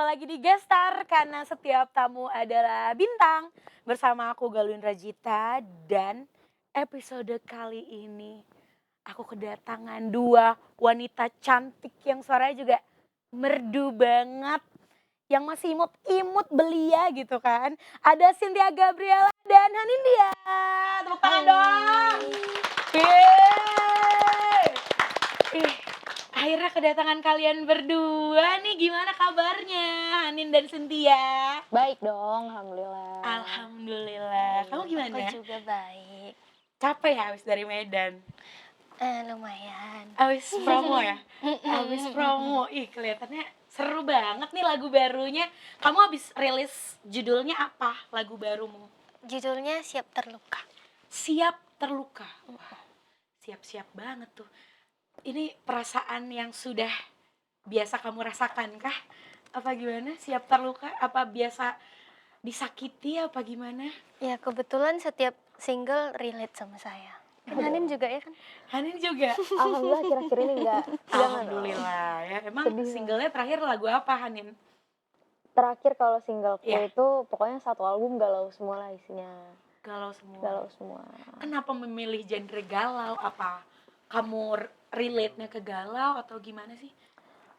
lagi di Gestar karena setiap tamu adalah bintang. Bersama aku Galwin Rajita dan episode kali ini aku kedatangan dua wanita cantik yang suaranya juga merdu banget. Yang masih imut-imut belia gitu kan. Ada Cynthia Gabriela dan Hanindya. Tepuk tangan dong. Yeay. Ih, akhirnya kedatangan kalian berdua nih, gimana kabarnya Hanin dan Cynthia? Baik dong, alhamdulillah. Alhamdulillah. Kamu gimana? Aku juga baik. Capek ya habis dari Medan? Lumayan. Habis promo ya? Habis promo. Ih, kelihatannya seru banget nih lagu barunya. Kamu habis rilis judulnya apa lagu barumu? Judulnya Siap Terluka. Siap Terluka. Wah, siap-siap banget tuh. Ini perasaan yang sudah biasa kamu rasakan kah? Apa gimana? Siap terluka? Apa biasa disakiti apa gimana? Ya kebetulan setiap single relate sama saya. Hanin juga ya kan? Hanin juga. Alhamdulillah akhir-akhir ini enggak. Alhamdulillah ya. Emang Sedih singlenya terakhir lagu apa Hanin? Terakhir kalau singleku Iya. itu pokoknya satu album galau semua lah isinya. Galau semua. Galau semua. Kenapa memilih genre galau? Apa kamu relate-nya ke galau atau gimana sih?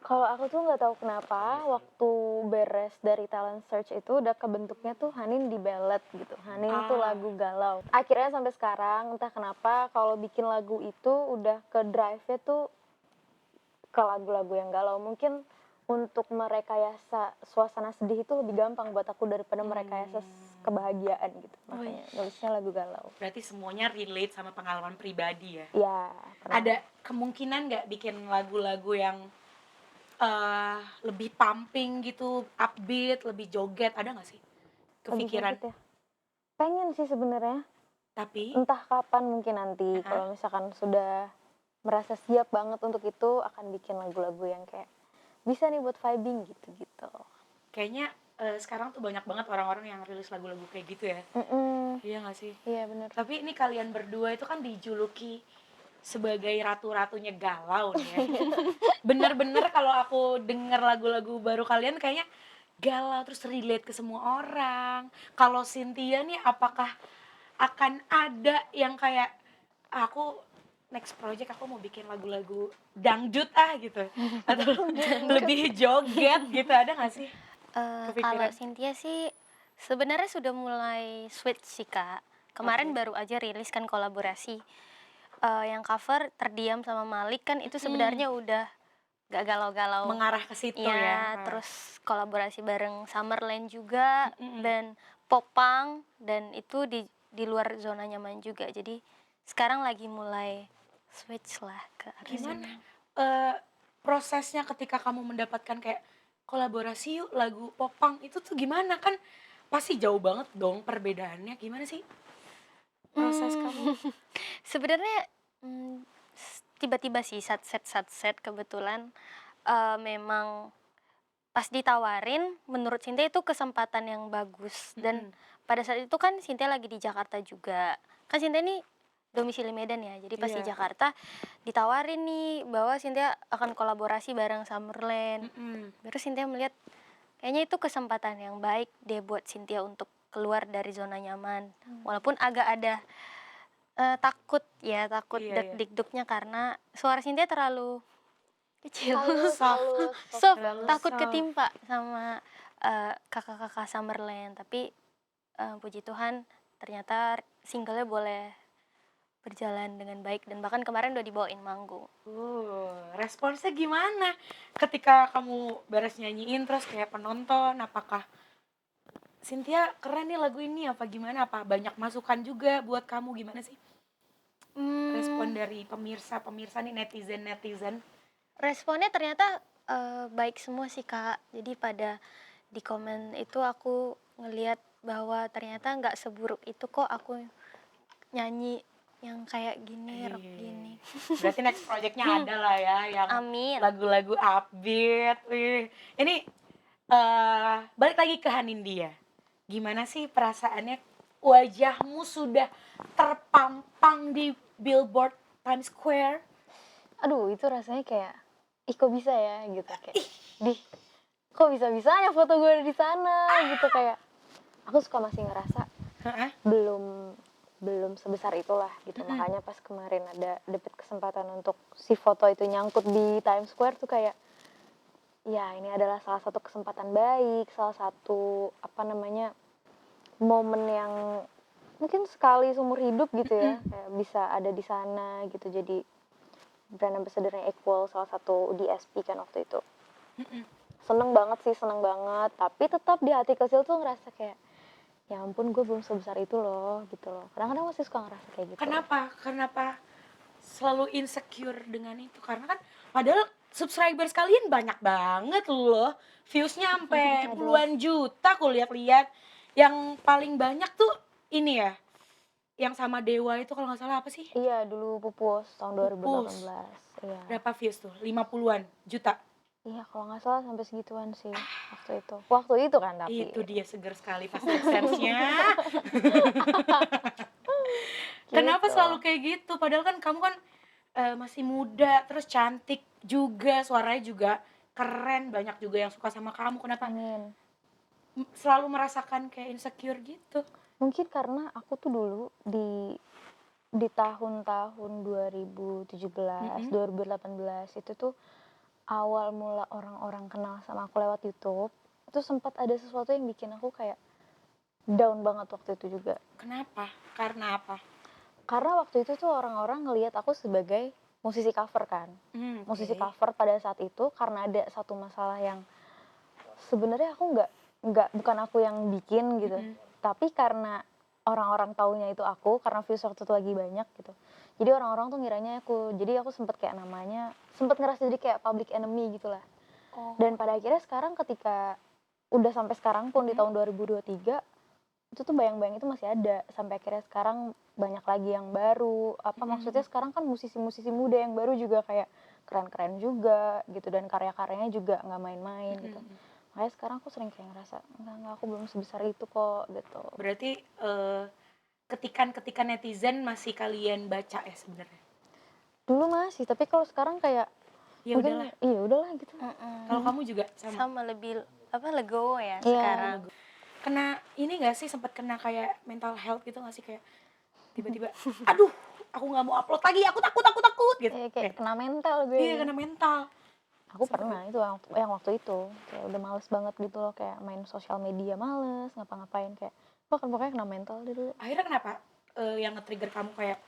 Kalau aku tuh nggak tahu kenapa waktu beres dari talent search itu udah kebentuknya tuh Hanin di ballad gitu. Hanin tuh lagu galau. Akhirnya sampai sekarang entah kenapa kalau bikin lagu itu udah ke drive-nya tuh ke lagu-lagu yang galau. Mungkin untuk merekayasa suasana sedih itu lebih gampang buat aku daripada merekayasa kebahagiaan gitu. Makanya nulisnya lagu galau. Berarti semuanya relate sama pengalaman pribadi ya? Ya. Ada kemungkinan nggak bikin lagu-lagu yang lebih pumping gitu, upbeat, lebih joget, ada nggak sih kepikiran? Lebih joget ya? Pengen sih sebenarnya. Tapi Entah kapan mungkin nanti kalau misalkan sudah merasa siap banget untuk itu akan bikin lagu-lagu yang kayak bisa nih buat vibing gitu-gitu. kayaknya sekarang tuh banyak banget orang-orang yang rilis lagu-lagu kayak gitu ya. Iya nggak sih? Iya benar. Tapi ini kalian berdua itu kan dijuluki sebagai ratu-ratunya galau nih ya. Bener-bener kalau aku denger lagu-lagu baru kalian kayaknya galau terus relate ke semua orang. Kalau Cynthia nih apakah akan ada yang kayak aku next project aku mau bikin lagu-lagu dangdut gitu atau lebih joget gitu, ada nggak sih? Kalau Cynthia sih sebenarnya sudah mulai switch sih Kak. Kemarin baru aja rilis kan kolaborasi. Yang cover Terdiam sama Malik kan itu sebenarnya udah gak galau-galau. Mengarah ke situ ya. Terus kolaborasi bareng Summerland juga dan Popang dan itu di luar zona nyaman juga. Jadi sekarang lagi mulai switch lah ke arah Gimana sana. prosesnya ketika kamu mendapatkan kayak kolaborasi yuk lagu Popang itu tuh gimana? Kan pasti jauh banget dong perbedaannya. Gimana sih proses kamu? Sebenarnya tiba-tiba sih satset kebetulan memang pas ditawarin menurut Cynthia itu kesempatan yang bagus dan pada saat itu kan Cynthia lagi di Jakarta juga. Kan Cynthia ini domisili Medan ya. Jadi pas di Jakarta ditawarin nih bahwa Cynthia akan kolaborasi bareng Summerland. Terus Cynthia melihat kayaknya itu kesempatan yang baik deh buat Cynthia untuk keluar dari zona nyaman. Walaupun agak ada takut deg-degnya karena suara Cynthia terlalu kecil. Soft, takut ketimpa sama kakak-kakak Summerland. Tapi puji Tuhan ternyata singlenya boleh berjalan dengan baik dan bahkan kemarin udah dibawain manggung. Responsnya gimana ketika kamu beres nyanyiin terus kayak penonton? Apakah Cynthia keren nih lagu ini apa gimana? Apa banyak masukan juga buat kamu, gimana sih respon dari pemirsa nih, netizen? Responnya ternyata baik semua sih Kak. Jadi pada di komen itu aku ngelihat bahwa ternyata nggak seburuk itu kok aku nyanyi yang kayak gini, rock gini. Berarti next projectnya ada lah ya yang Amin. lagu-lagu upbeat. Ini balik lagi ke Hanindya. Gimana sih perasaannya wajahmu sudah terpampang di billboard Times Square? Aduh itu rasanya kayak kok bisa ya gitu kayak kok bisa-bisanya foto gue ada di sana gitu, kayak aku suka masih ngerasa Heeh. belum sebesar itulah gitu. Makanya pas kemarin dapet kesempatan untuk si foto itu nyangkut di Times Square tuh kayak, ya ini adalah salah satu kesempatan baik, salah satu apa namanya, momen yang mungkin sekali seumur hidup gitu ya, kayak bisa ada di sana gitu. Jadi brand ambassador-nya Equal, salah satu DSP kan waktu itu. Seneng banget sih, seneng banget. Tapi tetap di hati kecil tuh ngerasa kayak, ya ampun gue belum sebesar itu loh gitu loh. Kadang-kadang masih suka ngerasa kayak gitu. Kenapa selalu insecure dengan itu? Karena kan padahal subscribers kalian banyak banget loh. Views-nya sampai Aduh. puluhan juta aku lihat-lihat. Yang paling banyak tuh ini ya, yang sama Dewa itu kalau nggak salah apa sih? Iya, dulu Pupus tahun Pupus. 2018. Iya. Berapa views tuh? 50-an juta. Iya, kalau nggak salah sampai segituan sih waktu itu. Waktu itu kan tapi. Itu dia seger sekali pas AdSense-nya. Kenapa Gitu. selalu kayak gitu? Padahal kan kamu kan masih muda, terus cantik juga, suaranya juga keren, banyak juga yang suka sama kamu. Kenapa Amin. selalu merasakan kayak insecure gitu? Mungkin karena aku tuh dulu di tahun-tahun 2017, 2018 itu tuh awal mula orang-orang kenal sama aku lewat YouTube. Itu sempat ada sesuatu yang bikin aku kayak down banget waktu itu juga. Kenapa? Karena apa? Karena waktu itu tuh orang-orang ngelihat aku sebagai musisi cover kan. Musisi Oke. cover pada saat itu karena ada satu masalah yang sebenarnya aku bukan aku yang bikin gitu. Tapi karena orang-orang taunya itu aku, karena views waktu itu lagi banyak gitu. Jadi orang-orang tuh ngiranya aku. Jadi aku sempet kayak namanya, sempet ngerasa jadi kayak public enemy gitu lah. Oh. Dan pada akhirnya sekarang ketika udah sampai sekarang pun di tahun 2023 itu tuh bayang-bayang itu masih ada, sampai akhirnya sekarang banyak lagi yang baru. Apa maksudnya sekarang kan musisi-musisi muda yang baru juga kayak keren-keren juga gitu, dan karya-karyanya juga nggak main-main gitu. Makanya sekarang aku sering kayak ngerasa enggak, aku belum sebesar itu kok gitu. Berarti ketikan-ketikan netizen masih kalian baca ya sebenarnya? Dulu masih, tapi kalau sekarang kayak Ya mungkin udahlah. iya udahlah gitu. Kalau kamu juga sama? Sama lebih legowo ya Iya. sekarang. Kena ini nggak sih, sempat kena kayak mental health gitu nggak sih, kayak tiba-tiba aduh aku nggak mau upload lagi, aku takut gitu. Kayak kena mental gue. Iya, kena mental. Aku pernah itu yang waktu itu kayak udah males banget gitu loh, kayak main sosial media males, ngapa-ngapain kayak pokoknya kena mental deh dulu. Akhirnya kenapa yang nge-trigger kamu kayak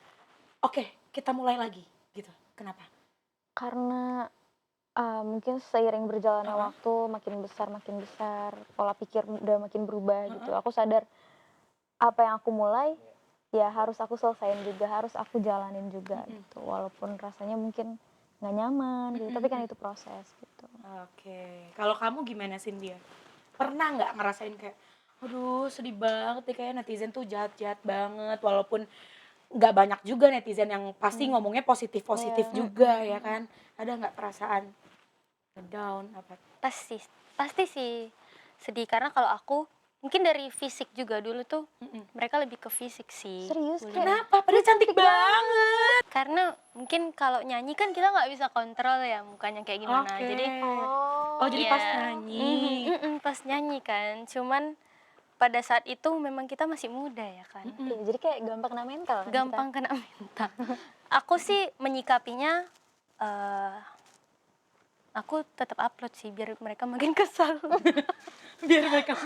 oke, kita mulai lagi gitu? Kenapa? Karena mungkin seiring berjalannya Heeh. waktu makin besar, pola pikir udah makin berubah gitu. Aku sadar apa yang aku mulai ya harus aku selesain juga, harus aku jalanin juga gitu. Walaupun rasanya mungkin nggak nyaman gitu, tapi kan itu proses gitu. Oke. Kalau kamu gimana Cynthia? Pernah nggak ngerasain kayak aduh sedih banget deh, kayak netizen tuh jahat-jahat banget, walaupun nggak banyak juga netizen yang pasti ngomongnya positif-positif Iya. juga ya kan? Ada nggak perasaan down apa? Pasti sih sedih, karena kalau aku mungkin dari fisik juga dulu tuh mereka lebih ke fisik sih. Serius Kuliah. kayak Kenapa? Padahal cantik banget. Karena mungkin kalau nyanyi kan kita nggak bisa kontrol ya mukanya kayak gimana. Oke. Jadi Oh, jadi pas ya, nyanyi. pas nyanyi kan. Cuman pada saat itu memang kita masih muda ya kan. iya, jadi kayak gampang kena mental kan Gampang kena mental. Aku sih menyikapinya aku tetap upload sih biar mereka makin kesal. Biar mereka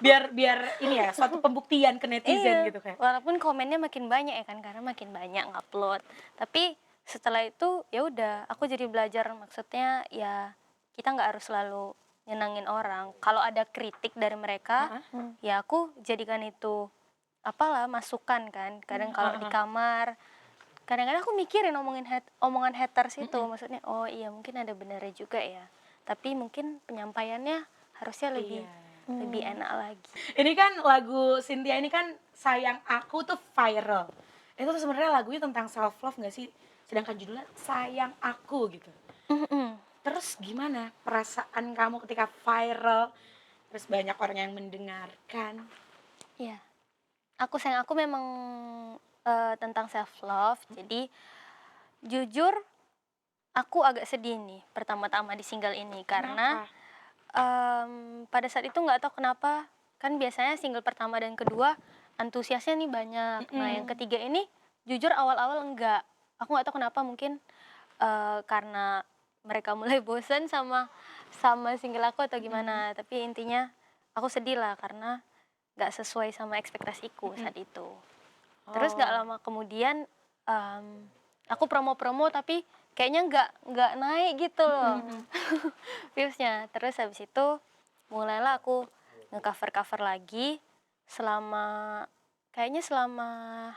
biar ini ya, suatu pembuktian ke netizen gitu kayak. Walaupun komennya makin banyak ya kan, karena makin banyak ngupload. Tapi setelah itu ya udah, aku jadi belajar, maksudnya ya kita nggak harus selalu nyenangin orang. Kalau ada kritik dari mereka, ya aku jadikan itu apalah masukan kan. Kadang kalau di kamar, kadang-kadang aku mikirin omongan haters itu, maksudnya oh iya mungkin ada benernya juga ya. Tapi mungkin penyampaiannya harusnya lebih enak lagi. Ini kan lagu Cynthia ini kan Sayang Aku tuh viral. Itu tuh sebenarnya lagunya tentang self love nggak sih? Sedangkan judulnya Sayang Aku gitu. Terus gimana perasaan kamu ketika viral, terus banyak orang yang mendengarkan? Iya. Sayang Aku memang tentang self love. Jadi jujur aku agak sedih nih pertama-tama di single ini, karena Kenapa? pada saat itu nggak tahu kenapa, kan biasanya single pertama dan kedua antusiasnya nih banyak. Nah, yang ketiga ini jujur awal-awal enggak. Aku nggak tahu kenapa, mungkin karena mereka mulai bosan sama single aku atau gimana. Tapi intinya aku sedih lah karena nggak sesuai sama ekspektasiku saat itu. Terus nggak lama kemudian aku promo-promo tapi kayaknya nggak naik gitu loh viewsnya. Terus habis itu mulailah aku nge-cover lagi kayaknya selama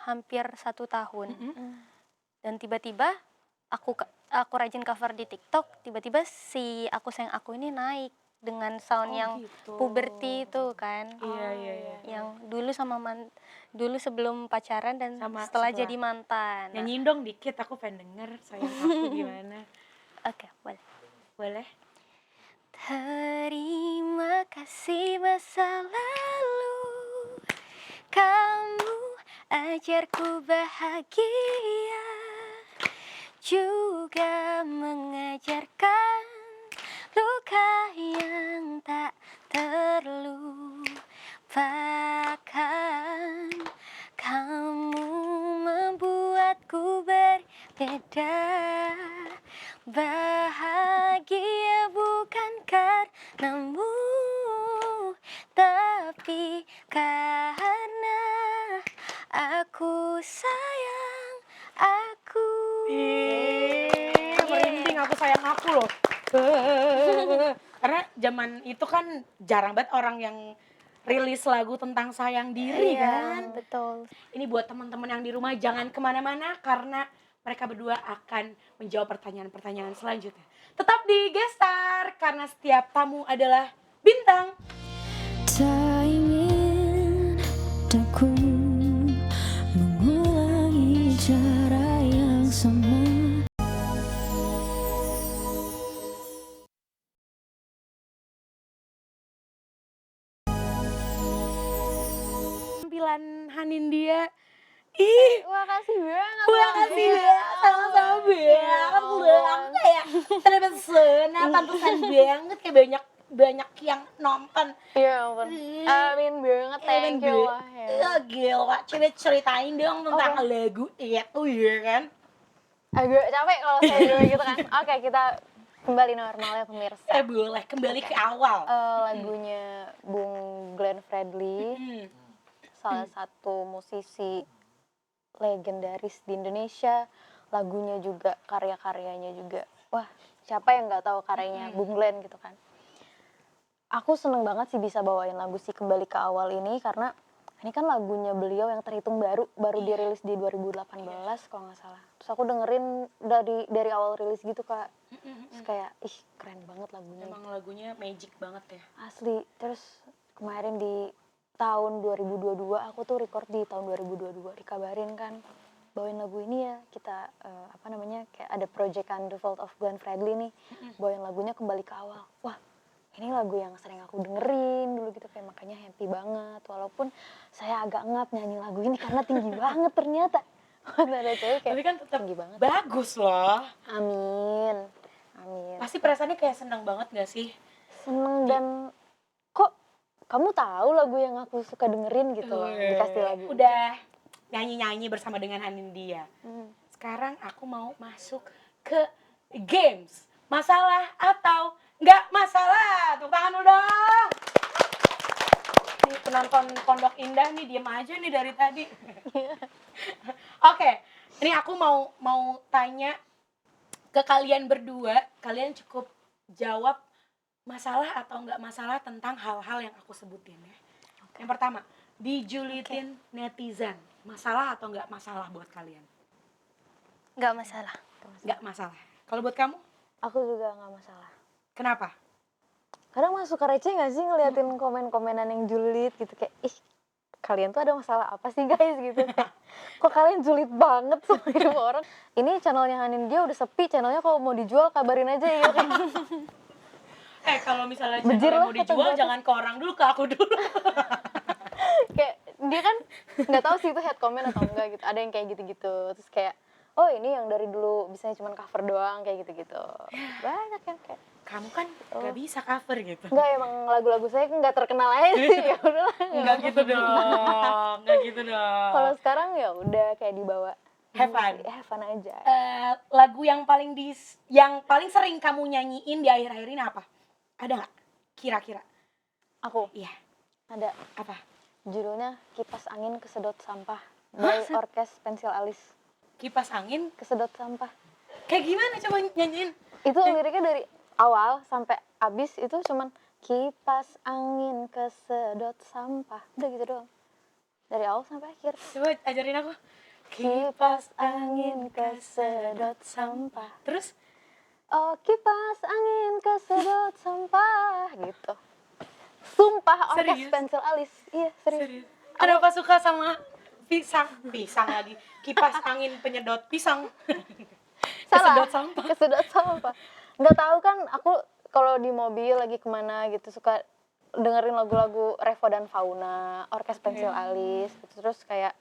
hampir 1 tahun. Dan tiba-tiba aku rajin cover di TikTok, tiba-tiba si Aku Sayang Aku ini naik dengan sound yang gitu. puberti itu kan. Iya. Yang dulu sebelum pacaran dan Sama setelah setelah. jadi mantan. Nah, Nyanyiin dong dikit, aku pengen denger sayang aku gimana. oke, boleh. Boleh? Terima kasih masa lalu, kamu ajarku bahagia, juga mengajarkan luka yang tak terlupakan. Kamu membuatku berbeda, bahagia bukan karenamu, tapi karena aku sayang aku. Merinding Aku Sayang Aku loh. Karena zaman itu kan jarang banget orang yang rilis lagu tentang sayang diri kan. Betul. Ini buat teman-teman yang di rumah, jangan kemana-mana karena mereka berdua akan menjawab pertanyaan-pertanyaan selanjutnya. Tetap di Gestar karena setiap tamu adalah bintang. Tak ingin aku mengulangi cara yang sama. Tampilan Hanindya. Makasih banget. Makasih ya, sama-sama banget kayak terpesona, pantesan banget kayak banyak yang nonton. Iya ampun. Amin banget, thank you. Wah, ya. Gila, coba ceritain dong tentang lagu itu ya kan. Agak capek kalau saya dulu gitu kan. Oke, kita kembali normal ya pemirsa. Boleh kembali ke awal. Lagunya Bung Glenn Fredly, salah satu musisi legendaris di Indonesia. Lagunya juga, karya-karyanya juga. Wah, siapa yang nggak tahu karyanya Bung Glenn gitu kan. Aku seneng banget sih bisa bawain lagu si Kembali ke Awal ini karena ini kan lagunya beliau yang terhitung baru dirilis di 2018 kalau nggak salah. Terus aku dengerin dari awal rilis gitu Kak. Terus kayak ih keren banget lagunya. Emang lagunya magic banget ya. Asli. Terus kemarin di tahun 2022 aku tuh record di tahun 2022 dikabarin kan bawain lagu ini ya kita kayak ada proyekan The Vault of Glenn Fredly nih bawain lagunya Kembali ke Awal. Wah ini lagu yang sering aku dengerin dulu gitu kayak makanya happy banget walaupun saya agak ngap nyanyi lagu ini karena tinggi banget ternyata. Ada cewek kayak Tapi kan tetap tinggi banget. bagus loh. Amin. Pasti perasaannya kayak seneng banget gak sih? Seneng dan kok kamu tahu lagu yang aku suka dengerin gitu loh dikasih lagu. Udah nyanyi-nyanyi bersama dengan Hanindya. Sekarang aku mau masuk ke games. Masalah atau nggak masalah? Tepuk tangan dulu dong. Nih penonton Pondok Indah nih diem aja nih dari tadi. Oke, ini aku mau tanya ke kalian berdua. Kalian cukup jawab masalah atau nggak masalah tentang hal-hal yang aku sebutin ya. Yang pertama, dijulitin netizen. Masalah atau nggak masalah buat kalian? Nggak masalah. Nggak masalah. Kalau buat kamu? Aku juga nggak masalah. Kenapa? Kadang masuk suka receh nggak sih ngeliatin komen-komenan yang julid gitu kayak ih kalian tuh ada masalah apa sih guys gitu kayak, kok kalian julid banget sama hidup orang. Ini channelnya Hanindya udah sepi, channelnya kalau mau dijual kabarin aja ya. Kalau misalnya Bejir channelnya lah mau kata dijual gue. jangan ke orang dulu, ke aku dulu. Kayak dia kan nggak tahu sih itu head comment atau enggak gitu. Ada yang kayak gitu-gitu. Terus kayak oh ini yang dari dulu bisanya cuma cover doang kayak gitu-gitu. Banyak yang kayak kamu kan nggak bisa cover gitu. Enggak, emang lagu-lagu saya nggak terkenal aja sih. Ya udahlah. Nggak gitu dong, nggak gitu dong. Kalau sekarang ya udah kayak dibawa. Have fun. Have fun aja. Lagu yang paling sering kamu nyanyiin di akhir-akhir ini apa? Ada nggak? Kira-kira? Aku Iya. ada Apa? judulnya Kipas Angin Kesedot Sampah by Orkes Pensil Alis. Kipas angin? Kesedot sampah. Kayak gimana coba nyanyiin? Itu liriknya dari awal sampai habis itu cuman kipas angin kesedot sampah. Udah gitu doang. Dari awal sampai akhir. Coba ajarin aku. Kipas angin kesedot sampah. Terus? Oh, kipas angin kesedot sampah gitu. Sumpah Orkes Serius? Pensil Alis. Iya, serius. Serius? Kenapa suka sama pisang? Pisang lagi. Kipas angin penyedot pisang. Salah. Kesedot sampah. Kesedot sampah. Nggak tahu kan, aku kalau di mobil lagi kemana gitu suka dengerin lagu-lagu Revo dan Fauna, Orkes Pensil Alis gitu. Terus kayak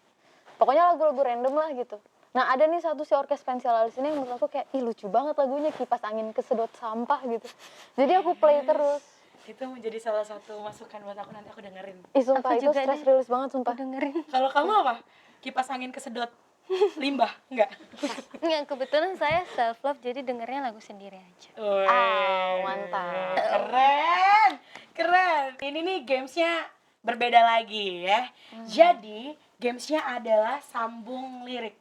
pokoknya lagu-lagu random lah gitu. Nah ada nih satu si Orkes Pensil Alis ini yang menurut aku kayak ih lucu banget lagunya, Kipas Angin Kesedot Sampah gitu. Jadi aku play terus. Itu menjadi salah satu masukan buat aku, nanti aku dengerin. Ih sumpah Aku itu juga stress deh. release banget sumpah. Dengerin. Kalau kamu apa? Kipas angin kesedot limbah? Enggak? Nggak, kebetulan saya self love jadi dengernya lagu sendiri aja. Mantap. Keren, keren. Ini nih gamesnya berbeda lagi ya. Jadi gamesnya adalah sambung lirik.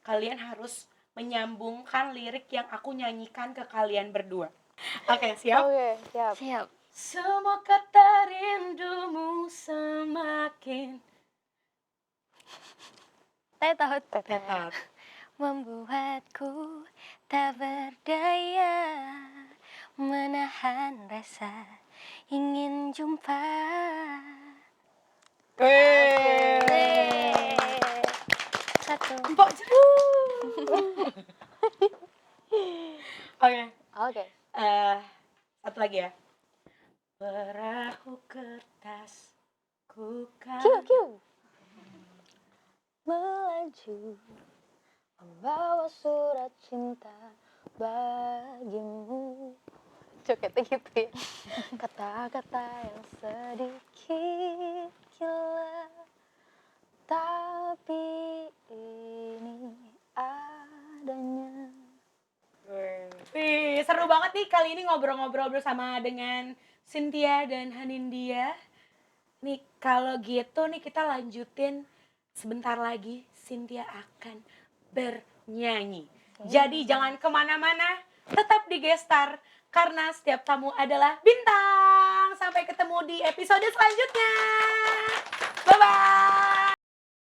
Kalian harus menyambungkan lirik yang aku nyanyikan ke kalian berdua. Oke, siap? Oke, siap. Siap. Semua kata rindumu semakin Tetot. tetot. Membuatku tak berdaya menahan rasa ingin jumpa. Yeay. Satu. Empok jeruk. Oke, Oke. satu lagi ya. Perahu kertas ku Kiu, kiu. Melaju membawa surat cinta bagimu. Coketnya gitu ya. Kata-kata yang sedikit gila, tapi ini adanya. Wih, seru banget nih kali ini ngobrol-ngobrol bersama dengan Cynthia dan Hanindya. Nih kalau gitu nih kita lanjutin sebentar lagi. Cynthia akan bernyanyi. Jadi jangan kemana-mana, tetap di Gestar karena setiap tamu adalah bintang. Sampai ketemu di episode selanjutnya.